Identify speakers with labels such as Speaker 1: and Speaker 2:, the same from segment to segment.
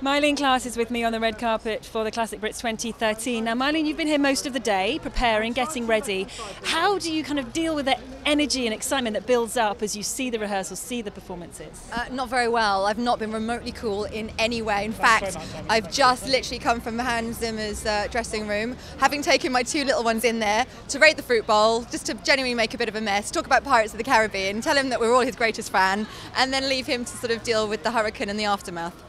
Speaker 1: Myleene Klass is with me on the red carpet for the Classic BRIT 2013. Now, Myleene, you've been here most of the day, preparing, getting ready. How do you kind of deal with the energy and excitement that builds up as you see the rehearsals, see the performances?
Speaker 2: Not very well. I've not been remotely cool in any way. In fact, I've just literally come from Hans Zimmer's dressing room, having taken my two little ones in there to rate the fruit bowl, just to genuinely make a bit of a mess, talk about Pirates of the Caribbean, tell him that we're all his greatest fan, and then leave him to sort of deal with the hurricane and the aftermath.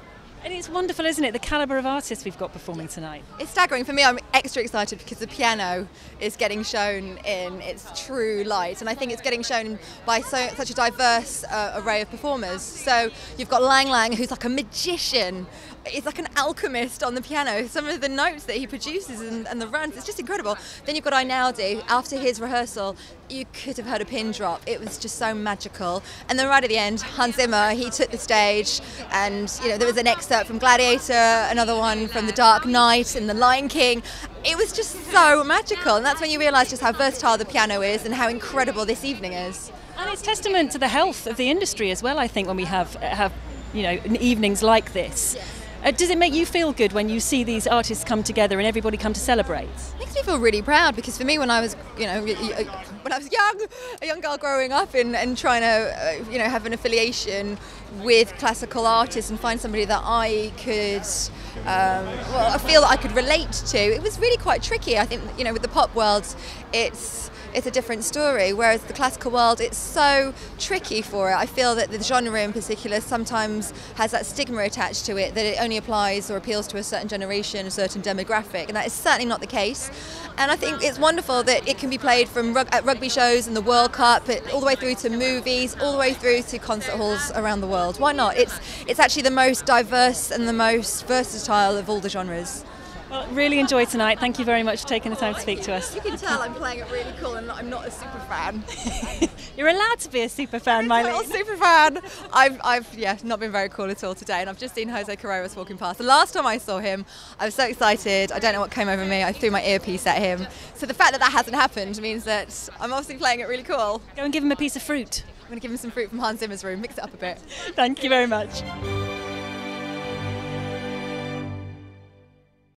Speaker 1: And it's wonderful, isn't it, the calibre of artists we've got performing tonight?
Speaker 2: It's staggering. For me, I'm extra excited because the piano is getting shown in its true light, and I think it's getting shown by such a diverse array of performers. So you've got Lang Lang, who's like a magician. He's like an alchemist on the piano. Some of the notes that he produces and the runs, it's just incredible. Then you've got Einaudi. After his rehearsal, you could have heard a pin drop. It was just so magical. And then right at the end, Hans Zimmer, he took the stage, and there was an excerpt from Gladiator, another one from The Dark Knight and The Lion King. It was just so magical, and that's when you realise just how versatile the piano is and how incredible this evening is.
Speaker 1: And it's testament to the health of the industry as well, I think, when we have evenings like this. Does it make you feel good when you see these artists come together and everybody come to celebrate?
Speaker 2: It makes me feel really proud, because for me, when I was, when I was a young girl growing up and trying to, have an affiliation with classical artists and find somebody that I could, I feel that I could relate to, it was really quite tricky. I think, with the pop world, it's a different story, whereas the classical world, it's so tricky for it. I feel that the genre in particular sometimes has that stigma attached to it, that it only applies or appeals to a certain generation, a certain demographic, and that is certainly not the case. And I think it's wonderful that it can be played from at rugby shows and the World Cup, all the way through to movies, all the way through to concert halls around the world. Why not? It's actually the most diverse and the most versatile of all the genres.
Speaker 1: Well, really enjoyed tonight. Thank you very much for taking the time to speak to us.
Speaker 2: You can tell I'm playing it really cool and I'm not a super fan.
Speaker 1: You're allowed to be a super fan, Myleene.
Speaker 2: I'm not a super fan. I've not been very cool at all today, and I've just seen Jose Carreras walking past. The last time I saw him, I was so excited. I don't know what came over me. I threw my earpiece at him. So the fact that that hasn't happened means that I'm obviously playing it really cool.
Speaker 1: Go and give him a piece of fruit.
Speaker 2: I'm going to give him some fruit from Hans Zimmer's room, mix it up a bit.
Speaker 1: Thank you very much.